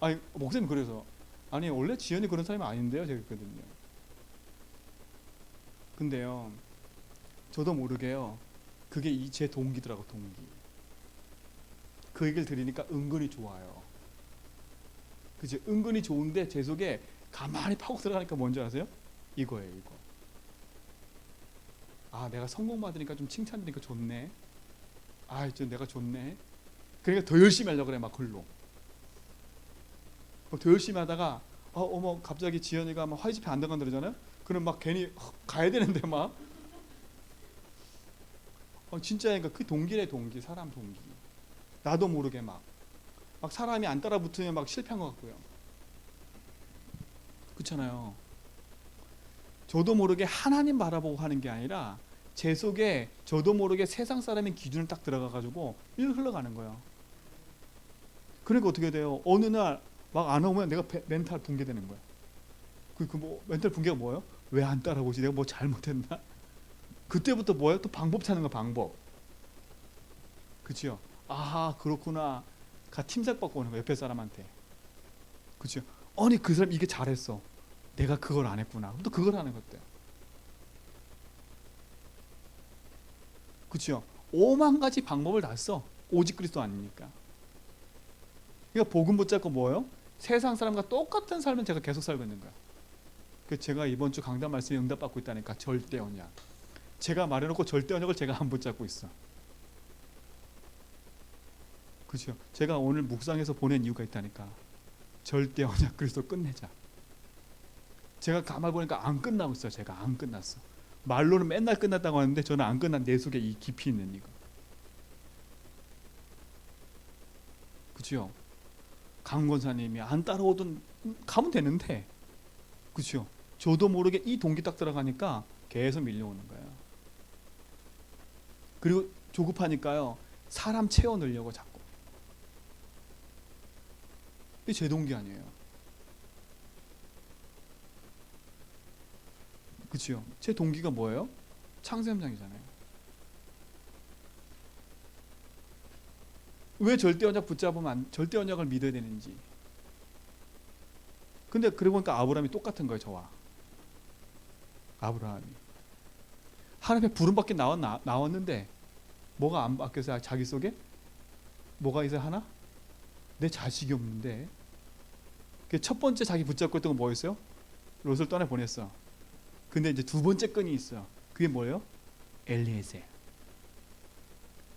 아니 목사님 그래서 아니 원래 지연이 그런 사람이 아닌데요. 제가 그랬거든요. 근데요 저도 모르게요 그게 제 동기더라고. 동기. 그 얘기를 들으니까 은근히 좋아요. 그치? 은근히 좋은데 제 속에 가만히 파고 들어가니까 뭔지 아세요? 이거예요. 이거. 아 내가 성공 받으니까 좀 칭찬드리니까 좋네. 아 이제 내가 좋네. 그러니까 더 열심히 하려고 그래. 막 글로 더 열심히 하다가 어머 갑자기 지연이가 막 화이 집회 안 들어간다 그러잖아요. 그럼 막 괜히 가야 되는데 막 진짜 그러니까 그 동기래. 동기. 사람 동기. 나도 모르게 막 사람이 안 따라 붙으면 막 실패한 것 같고요. 그렇잖아요. 저도 모르게 하나님 바라보고 하는 게 아니라 제 속에 저도 모르게 세상 사람의 기준을 딱 들어가 가지고 일 흘러가는 거예요. 그러니까 어떻게 돼요? 어느 날 막 안 오면 내가 멘탈 붕괴되는 거야. 뭐 멘탈 붕괴가 뭐예요? 왜 안 따라오지? 내가 뭐 잘못했나? 그때부터 뭐예요? 또 방법 찾는 거. 방법. 그치요? 아 그렇구나. 가 팀색 받고 오는 거. 옆에 사람한테. 그치요? 아니 그 사람 이게 잘했어. 내가 그걸 안 했구나. 그럼 또 그걸 하는 것들. 그치요? 오만 가지 방법을 다 써. 오직 그리스도 아니니까. 그러니까 복음 붙잡고 뭐예요? 세상 사람과 똑같은 삶을 제가 계속 살고 있는 거야. 그 제가 이번 주 강단 말씀에 응답받고 있다니까. 절대 언약. 제가 말해놓고 절대 언약을 제가 안 붙잡고 있어. 그렇죠? 제가 오늘 묵상해서 보낸 이유가 있다니까. 절대 언약 그리스도 끝내자. 제가 가만 보니까 안 끝나고 있어요. 제가 안 끝났어. 말로는 맨날 끝났다고 하는데 저는 안 끝난 내 속에 이 깊이 있는 이거. 그렇죠? 강 권사님이 안 따라오던 가면 되는데, 그렇죠? 저도 모르게 이 동기 딱 들어가니까 계속 밀려오는 거예요. 그리고 조급하니까요 사람 채워 넣으려고 자꾸. 이게 제 동기 아니에요. 그렇죠? 제 동기가 뭐예요? 창세현장이잖아요. 왜 절대 언약 붙잡으면 절대 언약을 믿어야 되는지. 근데 그러고 보니까 아브라함이 똑같은 거예요. 저와 아브라함이 하나님의 부름밖에 나왔는데 뭐가 안 바뀌었어요? 자기 속에 뭐가 있어요? 하나? 내 자식이 없는데. 첫 번째 자기 붙잡고 있던 건 뭐였어요? 롯을 떠나 보냈어. 근데 이제 두 번째 끈이 있어. 그게 뭐예요? 엘리에셀.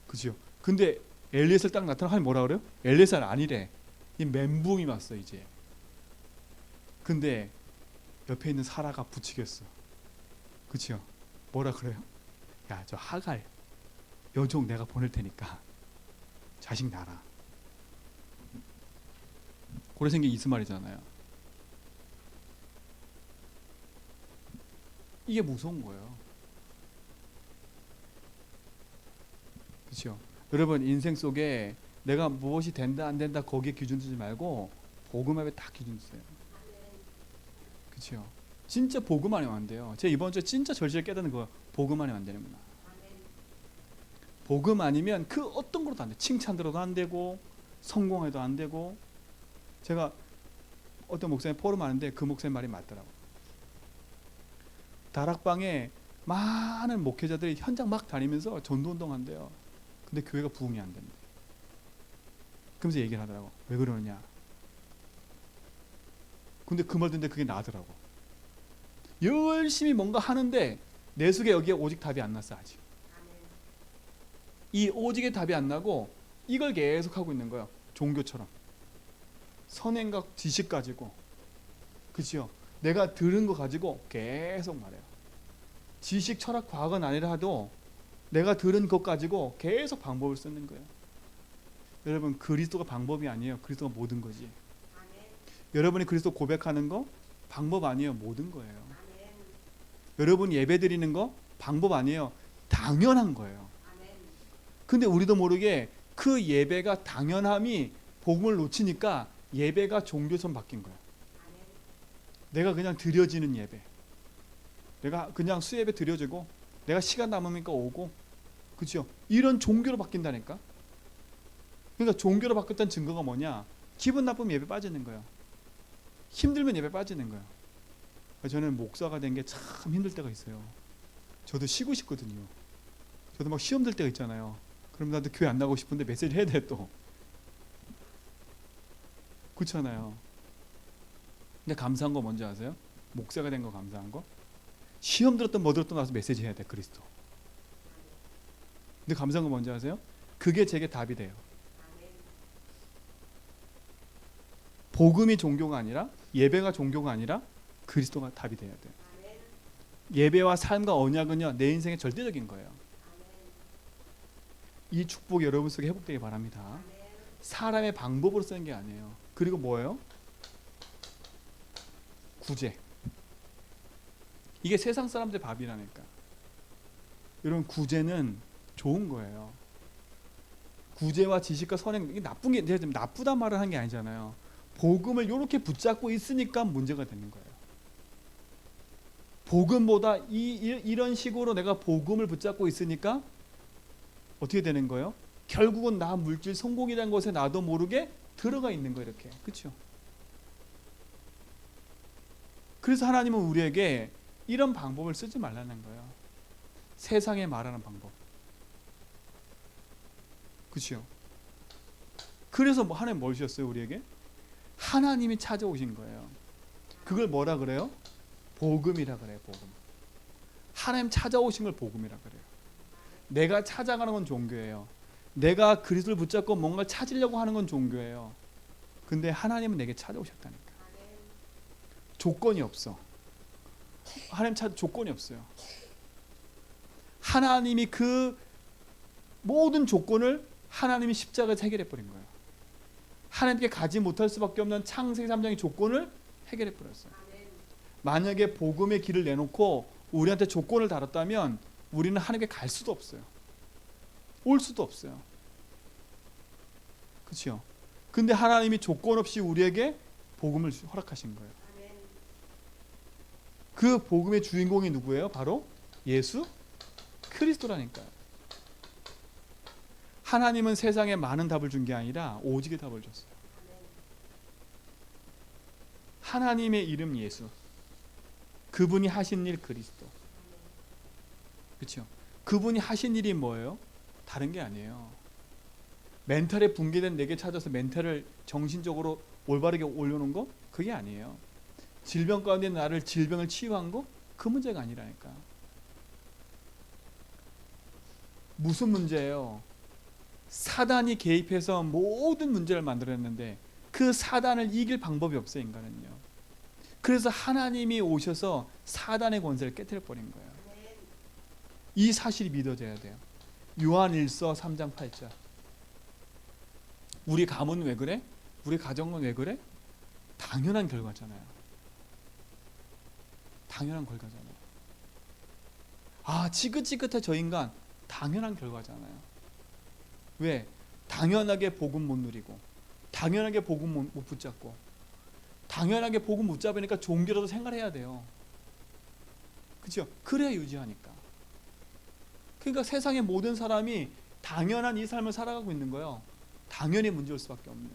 그죠? 근데 엘리에셀 딱 나타나 하면 뭐라 그래요? 엘리에셀 아니래. 이 멘붕이 왔어 이제. 근데 옆에 있는 사라가 부추겼어. 그죠? 뭐라 그래요? 야, 저 하갈 여종 내가 보낼 테니까 자식 낳아라. 고래 생긴 이스마엘이잖아요. 이게 무서운 거예요. 그렇죠? 여러분 인생 속에 내가 무엇이 된다 안 된다 거기에 기준 두지 말고 복음 앞에 딱 기준 있어요. 그렇죠? 진짜 복음 안에 안 돼요. 제가 이번 주에 진짜 절실히 깨닫는 거 복음 안에 안 되는구나. 복음 아니면 그 어떤 것도 안 돼. 칭찬 들어도 안 되고 성공해도 안 되고. 제가 어떤 목사님 포럼 하는데 그 목사님 말이 맞더라고. 다락방에 많은 목회자들이 현장 막 다니면서 전도운동 한대요. 근데 교회가 부흥이 안 된대. 그러면서 얘기를 하더라고. 왜 그러느냐. 근데 그 말 듣는데 그게 나더라고. 열심히 뭔가 하는데 내 속에 여기에 오직 답이 안 났어 아직. 이 오직의 답이 안 나고 이걸 계속 하고 있는 거예요. 종교처럼. 선행과 지식 가지고. 그치요? 내가 들은 거 가지고 계속 말해요. 지식, 철학, 과학은 아니라 도 내가 들은 것 가지고 계속 방법을 쓰는 거예요. 여러분 그리스도가 방법이 아니에요. 그리스도가 모든 거지. 여러분이 그리스도 고백하는 거 방법 아니에요. 모든 거예요. 여러분 예배 드리는 거 방법 아니에요. 당연한 거예요. 근데 우리도 모르게 그 예배가 당연함이 복음을 놓치니까 예배가 종교처럼 바뀐 거예요. 내가 그냥 드려지는 예배. 내가 그냥 수예배 드려지고 내가 시간 남으니까 오고. 그렇죠? 이런 종교로 바뀐다니까. 그러니까 종교로 바뀌었다는 증거가 뭐냐? 기분 나쁘면 예배 빠지는 거예요. 힘들면 예배 빠지는 거예요. 저는 목사가 된 게 참 힘들 때가 있어요. 저도 쉬고 싶거든요. 저도 막 시험 들 때가 있잖아요. 그럼 나도 교회 안 나가고 싶은데 메시지 해야 돼 또. 그렇잖아요. 근데 감사한 거 뭔지 아세요? 목사가 된 거 감사한 거? 시험 들었던 뭐 들었던 나서 메시지 해야 돼 그리스도. 근데 감사한 거 뭔지 아세요? 그게 제게 답이 돼요. 복음이 종교가 아니라 예배가 종교가 아니라 그리스도가 답이 돼야 돼요. 예배와 삶과 언약은요 내 인생의 절대적인 거예요. 이 축복 여러분 속에 회복되기 바랍니다. 사람의 방법으로 쓰는 게 아니에요. 그리고 뭐예요? 구제. 이게 세상 사람들 밥이라니까. 여러분 구제는 좋은 거예요. 구제와 지식과 선행 이게 나쁜 게 나쁘단 말을 한 게 아니잖아요. 복음을 이렇게 붙잡고 있으니까 문제가 되는 거예요. 복음보다 이런 식으로 내가 복음을 붙잡고 있으니까 어떻게 되는 거예요? 결국은 나 물질 성공이라는 것에 나도 모르게 들어가 있는 거예요. 이렇게. 그렇죠? 그래서 하나님은 우리에게 이런 방법을 쓰지 말라는 거예요. 세상에 말하는 방법. 그렇죠? 그래서 하나님 뭘 주셨어요? 우리에게? 하나님이 찾아오신 거예요. 그걸 뭐라 그래요? 복음이라 그래요. 복음. 하나님 찾아오신 걸 복음이라 그래요. 내가 찾아가는 건 종교예요. 내가 그리스도를 붙잡고 뭔가를 찾으려고 하는 건 종교예요. 근데 하나님은 내게 찾아오셨다니까. 조건이 없어. 하나님 찾아 조건이 없어요. 하나님이 그 모든 조건을 하나님이 십자가에서 해결해 버린 거예요. 하나님께 가지 못할 수밖에 없는 창세기 3장의 조건을 해결해 버렸어요. 만약에 복음의 길을 내놓고 우리한테 조건을 달았다면 우리는 하나님께 갈 수도 없어요. 올 수도 없어요. 그렇죠? 근데 하나님이 조건 없이 우리에게 복음을 허락하신 거예요. 그 복음의 주인공이 누구예요? 바로 예수 그리스도라니까요. 하나님은 세상에 많은 답을 준 게 아니라 오직의 답을 줬어요. 하나님의 이름 예수. 그분이 하신 일 그리스도. 그렇죠? 그분이 하신 일이 뭐예요? 다른 게 아니에요. 멘탈에 붕괴된 내게 찾아서 멘탈을 정신적으로 올바르게 올려놓은 거? 그게 아니에요. 질병 가운데 나를 질병을 치유한 거? 그 문제가 아니라니까. 무슨 문제예요? 사단이 개입해서 모든 문제를 만들어냈는데 그 사단을 이길 방법이 없어요. 인간은요. 그래서 하나님이 오셔서 사단의 권세를 깨뜨려 버린 거예요. 이 사실이 믿어져야 돼요. 요한일서 3장 8절. 우리 가문은 왜 그래? 우리 가정은 왜 그래? 당연한 결과잖아요. 당연한 결과잖아요. 아, 지긋지긋해 저 인간. 당연한 결과잖아요. 왜? 당연하게 복음 못 누리고 당연하게 복음 못 붙잡고 당연하게 복음 붙잡으니까 종교라도 생활해야 돼요. 그렇죠? 그래야 유지하니까. 그러니까 세상의 모든 사람이 당연한 이 삶을 살아가고 있는 거예요. 당연히 문제올 수밖에 없는.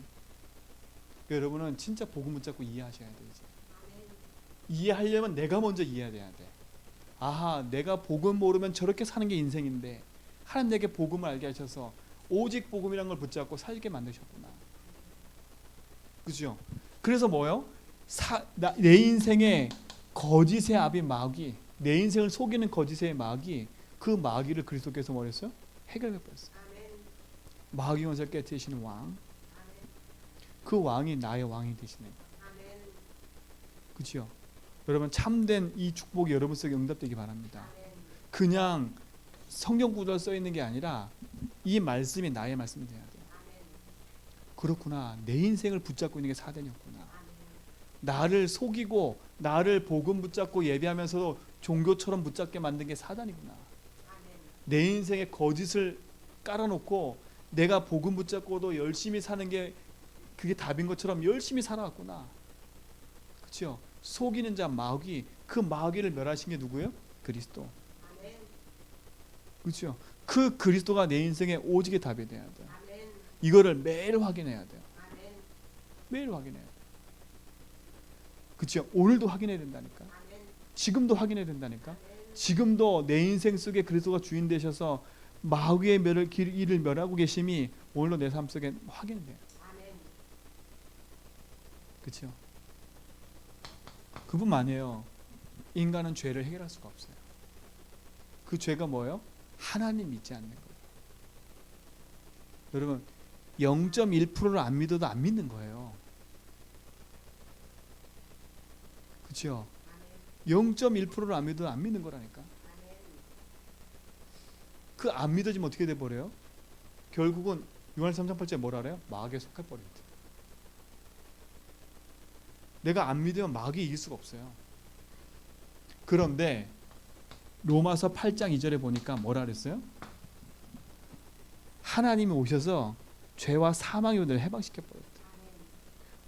여러분은 진짜 복음 붙잡고 이해하셔야 돼요. 이제. 이해하려면 내가 먼저 이해해야 돼. 아하, 내가 복음 모르면 저렇게 사는 게 인생인데 하나님 내게 복음을 알게 하셔서 오직 복음이라는 걸 붙잡고 살게 만드셨구나. 그죠? 그래서 뭐요? 내 인생의 거짓의 압인 마귀, 내 인생을 속이는 거짓의 마귀, 그 마귀를 그리스도께서 뭐랬어요? 해결해 버렸어요. 마귀 원수를 깨뜨리시는 왕, 그 왕이 나의 왕이 되시네. 그죠? 여러분 참된 이 축복이 여러분 속에 응답되기 바랍니다. 그냥 성경 구절에 써 있는 게 아니라 이 말씀이 나의 말씀이 돼야 돼요. 그렇구나. 내 인생을 붙잡고 있는 게 사단이었구나. 나를 속이고 나를 복음 붙잡고 예배하면서도 종교처럼 붙잡게 만든 게 사단이구나. 내 인생에 거짓을 깔아놓고 내가 복음 붙잡고도 열심히 사는 게 그게 답인 것처럼 열심히 살아왔구나. 그렇죠? 속이는 자 마귀, 그 마귀를 멸하신 게 누구예요? 그리스도. 그렇죠? 그 그리스도가 내 인생의 오직의 답이 돼야 돼요. 이거를 매일 확인해야 돼요. 매일 확인해야 돼요. 그렇죠? 오늘도 확인해야 된다니까. 지금도 확인해야 된다니까. 지금도 내 인생 속에 그리스도가 주인 되셔서 마귀의 일을 멸하고 계심이 오늘도 내 삶 속에 확인돼요. 그렇죠? 그뿐만 아니에요. 인간은 죄를 해결할 수가 없어요. 그 죄가 뭐예요? 하나님 믿지 않는 거예요. 여러분 0.1%를 안 믿어도 안 믿는 거예요. 그렇죠? 0.1%를 안 믿어도 안 믿는 거라니까. 그 안 믿어지면 어떻게 돼버려요? 결국은 요한일서 3장 8절에 뭐라 그래요? 마귀에 속해버린다. 내가 안 믿으면 마귀 이길 수가 없어요. 그런데 로마서 8장 2절에 보니까 뭐라 그랬어요? 하나님이 오셔서 죄와 사망의 은혜를 해방시켜버렸다.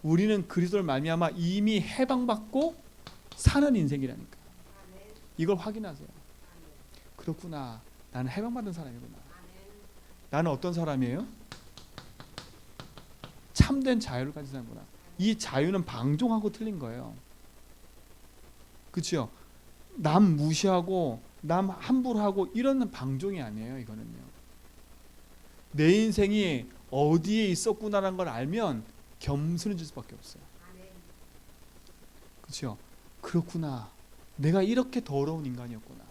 우리는 그리스도를 말미암아 이미 해방받고 사는 인생이라니까. 이걸 확인하세요. 그렇구나. 나는 해방받은 사람이구나. 나는 어떤 사람이에요? 참된 자유를 가진 사람이구나. 이 자유는 방종하고 틀린 거예요. 그렇죠? 남 무시하고 남 함부로 하고 이런 방종이 아니에요. 이거는요. 내 인생이 어디에 있었구나라는 걸 알면 겸손해질 수밖에 없어요. 그렇죠? 그렇구나. 내가 이렇게 더러운 인간이었구나.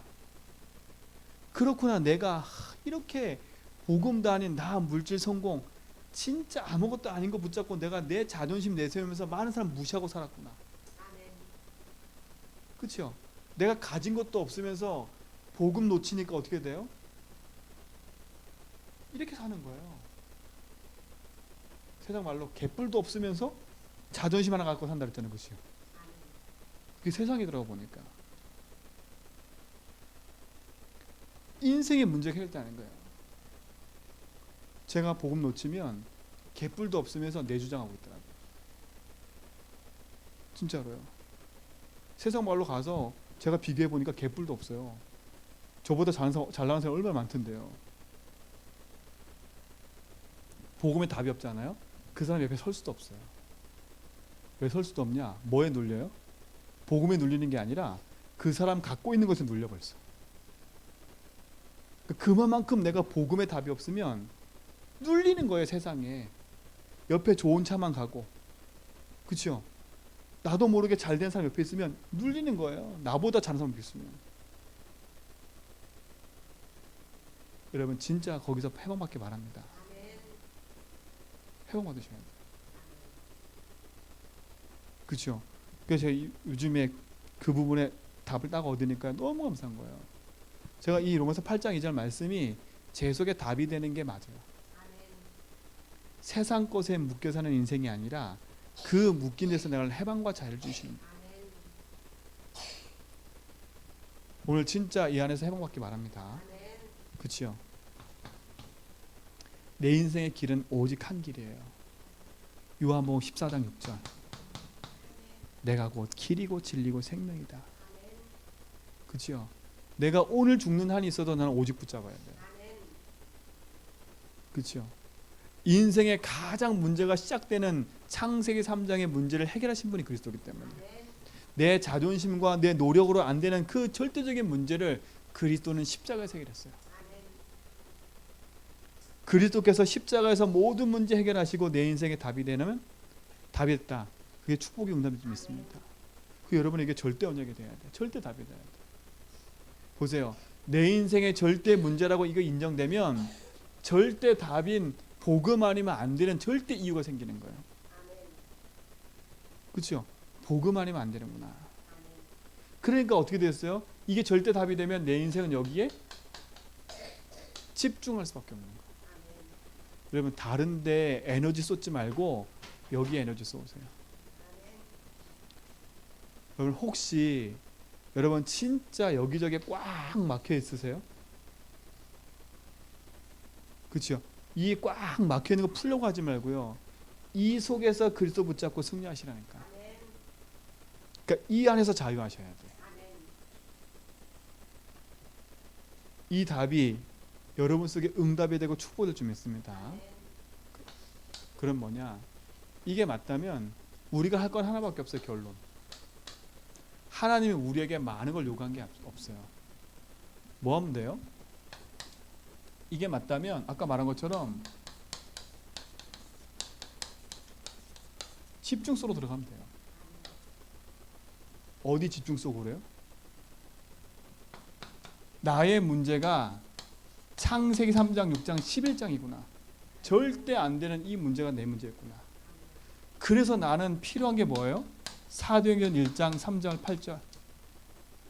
그렇구나. 내가 이렇게 복음도 아닌 나 물질 성공 진짜 아무것도 아닌 거 붙잡고 내가 내 자존심 내세우면서 많은 사람 무시하고 살았구나. 그렇죠? 내가 가진 것도 없으면서 복음 놓치니까 어떻게 돼요? 이렇게 사는 거예요. 세상 말로 개뿔도 없으면서 자존심 하나 갖고 산다 그랬잖아요. 그렇죠? 그게 세상에 들어가 보니까 인생의 문제가 해결되는 거예요. 제가 복음 놓치면 개뿔도 없으면서 내주장하고 있더라고요. 진짜로요. 세상 말로 가서 제가 비교해 보니까 개뿔도 없어요. 저보다 잘 나가는 사람이 얼마나 많던데요. 복음에 답이 없잖아요. 그 사람 옆에 설 수도 없어요. 왜 설 수도 없냐? 뭐에 눌려요? 복음에 눌리는 게 아니라 그 사람 갖고 있는 것에 눌려버렸어. 그만큼 내가 복음에 답이 없으면 눌리는 거예요. 세상에. 옆에 좋은 차만 가고. 그렇죠? 나도 모르게 잘된 사람 옆에 있으면 눌리는 거예요. 나보다 잘하는 사람 옆에 있으면. 여러분 진짜 거기서 회복받기 바랍니다. 회복받으셔야 돼요. 그렇죠? 그래서 제가 요즘에 그 부분에 답을 딱 얻으니까 너무 감사한 거예요. 제가 이 로마서 8장 2절 말씀이 제 속에 답이 되는 게 맞아요. 세상 것에 묶여 사는 인생이 아니라 그 묶인 데서 내가 해방과 자유를 주시는 거예요. 오늘 진짜 이 안에서 해방받기 바랍니다. 그렇죠? 내 인생의 길은 오직 한 길이에요. 요한복음 14장 6절. 내가 곧 길이고 진리고 생명이다. 그렇죠? 내가 오늘 죽는 한이 있어도 나는 오직 붙잡아야 돼. 그렇죠? 인생의 가장 문제가 시작되는 창세기 3장의 문제를 해결하신 분이 그리스도이기 때문에 내 자존심과 내 노력으로 안 되는 그 절대적인 문제를 그리스도는 십자가에서 해결했어요. 그리스도께서 십자가에서 모든 문제 해결하시고 내 인생의 답이 되면 답이 됐다. 그게 축복의 응답이 좀 있습니다. 그 여러분에게 절대 언약이 돼야 돼. 절대 답이 돼야 돼. 보세요. 내 인생의 절대 문제라고 이거 인정되면 절대 답인 복음 아니면 안 되는 절대 이유가 생기는 거예요. 그렇죠? 복음 아니면 안 되는구나. 그러니까 어떻게 됐어요? 이게 절대 답이 되면 내 인생은 여기에 집중할 수밖에 없는 거예요. 여러분 다른 데 에너지 쏟지 말고 여기에 에너지 쏟으세요. 여러분 혹시 여러분 진짜 여기저기 꽉 막혀 있으세요? 그렇죠? 이 꽉 막혀 있는 거 풀려고 하지 말고요. 이 속에서 그리스도 붙잡고 승리하시라니까. 그러니까 이 안에서 자유하셔야 돼. 이 답이 여러분 속에 응답이 되고 축복을 좀 있습니다. 그럼 뭐냐? 이게 맞다면 우리가 할 건 하나밖에 없어요. 결론. 하나님이 우리에게 많은 걸 요구한 게 없어요. 뭐 하면 돼요? 이게 맞다면 아까 말한 것처럼 집중 속으로 들어가면 돼요. 어디 집중 속으로요? 나의 문제가 창세기 3장, 6장, 11장이구나. 절대 안 되는 이 문제가 내 문제였구나. 그래서 나는 필요한 게 뭐예요? 사도행전 1장, 3절, 8절.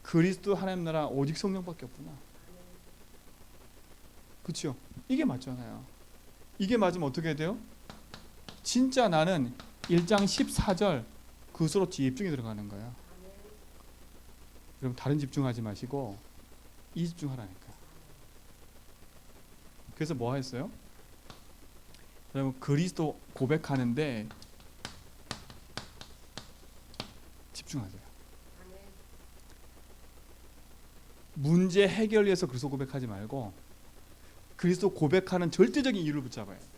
그리스도 하나님 나라 오직 성령밖에 없구나. 그렇죠? 이게 맞잖아요. 이게 맞으면 어떻게 돼요? 진짜 나는 1장 14절 그것으로 집중이 들어가는 거예요. 여러분 다른 집중하지 마시고 이 집중하라니까. 그래서 뭐 했어요? 여러분 그리스도 고백하는데 집중하세요. 문제 해결 위해서 그리스도 고백하지 말고 그리스도 고백하는 절대적인 이유를 붙잡아야 돼요.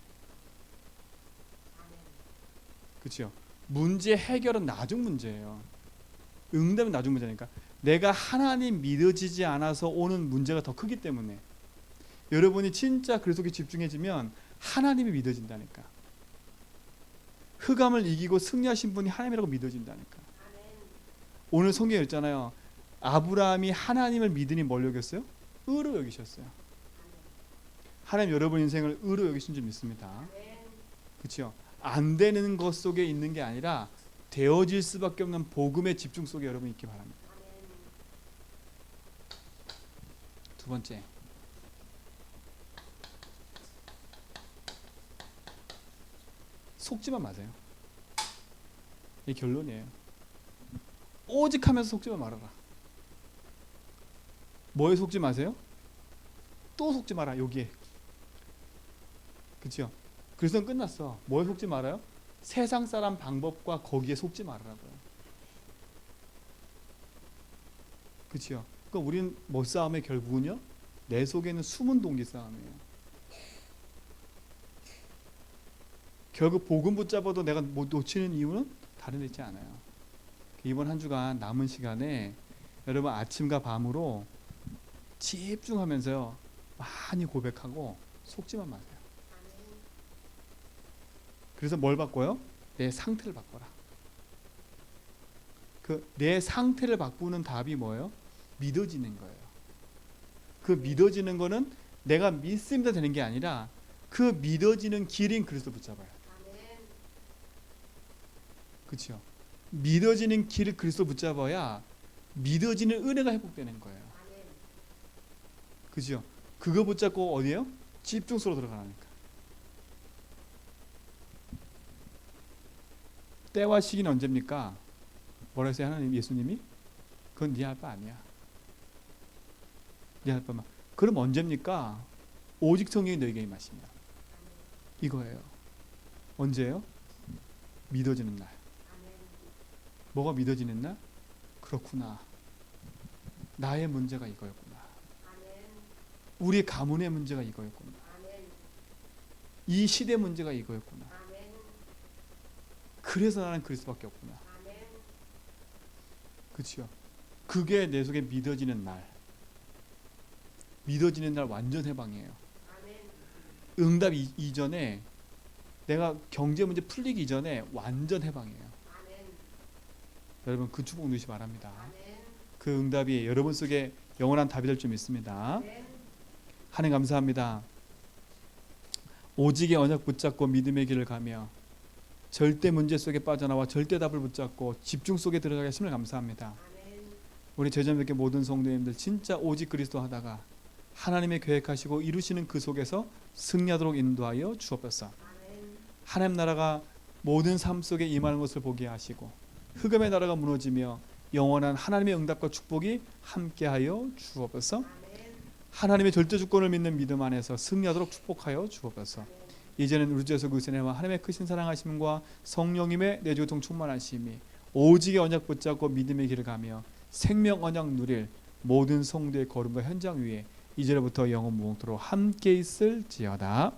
그렇죠? 문제 해결은 나중 문제예요. 응답은 나중 문제니까. 내가 하나님 믿어지지 않아서 오는 문제가 더 크기 때문에 여러분이 진짜 그리스도에 집중해지면 하나님이 믿어진다니까. 흑암을 이기고 승리하신 분이 하나님이라고 믿어진다니까. 오늘 성경에 있잖아요. 아브라함이 하나님을 믿으니 뭘 여겼어요? 의로 여기셨어요. 하나님 여러분 인생을 의로 여기신 줄 믿습니다. 그렇죠? 안 되는 것 속에 있는 게 아니라 되어질 수밖에 없는 복음의 집중 속에 여러분 있기 바랍니다. 두 번째, 속지만 마세요. 이게 결론이에요. 오직 하면서 속지만 말아라. 뭐에 속지 마세요? 또 속지 마라. 여기에. 그렇죠? 그래서 끝났어. 뭐에 속지 말아요? 세상 사람 방법과 거기에 속지 말아라고요. 그렇죠? 그러니까 우리는 뭐 싸움의 결국은요? 내 속에는 숨은 동기 싸움이에요. 결국 복음 붙잡아도 내가 못 놓치는 이유는 다른 데 있지 않아요. 이번 한 주간 남은 시간에 여러분 아침과 밤으로 집중하면서요 많이 고백하고 속지만 마세요. 그래서 뭘 바꿔요? 내 상태를 바꿔라. 그 내 상태를 바꾸는 답이 뭐예요? 믿어지는 거예요. 그 믿어지는 거는 내가 믿습니다 되는 게 아니라 그 믿어지는 길인 그리스도 붙잡아요. 그렇죠? 믿어지는 길을 그리스도 붙잡아야 믿어지는 은혜가 회복되는 거예요. 그죠? 그거 붙잡고 어디에요? 집중소로 들어가라니까. 때와 시기는 언제입니까? 뭐라 했어요? 하나님 예수님이? 그건 네 할 바 아니야. 네 할 바만. 그럼 언제입니까? 오직 성령이 너에게 임하시면. 이거예요. 언제예요? 믿어지는 날. 뭐가 믿어지는 날? 그렇구나. 나의 문제가 이거였구나. 우리 가문의 문제가 이거였구나. 이 시대 문제가 이거였구나. 그래서 나는 그리스도밖에 없구나. 그렇죠? 그게 내 속에 믿어지는 날. 믿어지는 날 완전 해방이에요. 응답 이전에, 내가 경제 문제 풀리기 이전에 완전 해방이에요. 여러분 그 축복 누리시 바랍니다. 그 응답이 여러분 속에 영원한 답이 될 줄 믿습니다. 하나님 감사합니다. 오직의 언약 붙잡고 믿음의 길을 가며 절대 문제 속에 빠져나와 절대 답을 붙잡고 집중 속에 들어가게 하심을 감사합니다. 우리 제자님께 모든 성도님들 진짜 오직 그리스도 하다가 하나님의 계획하시고 이루시는 그 속에서 승리하도록 인도하여 주옵소서. 하나님 나라가 모든 삶 속에 임하는 것을 보게 하시고 흑암의 나라가 무너지며 영원한 하나님의 응답과 축복이 함께하여 주옵소서. 하나님의 절대 주권을 믿는 믿음 안에서 승리하도록 축복하여 주옵소서. 이제는 우리 주 예수 그리스도의 은혜와 하나님의 크신 사랑하심과 성령님의 내주통 충만하심이 오직의 언약 붙잡고 믿음의 길을 가며 생명 언약 누릴 모든 성도의 걸음과 현장 위에 이제부터 영원 무궁토록 함께 있을지어다.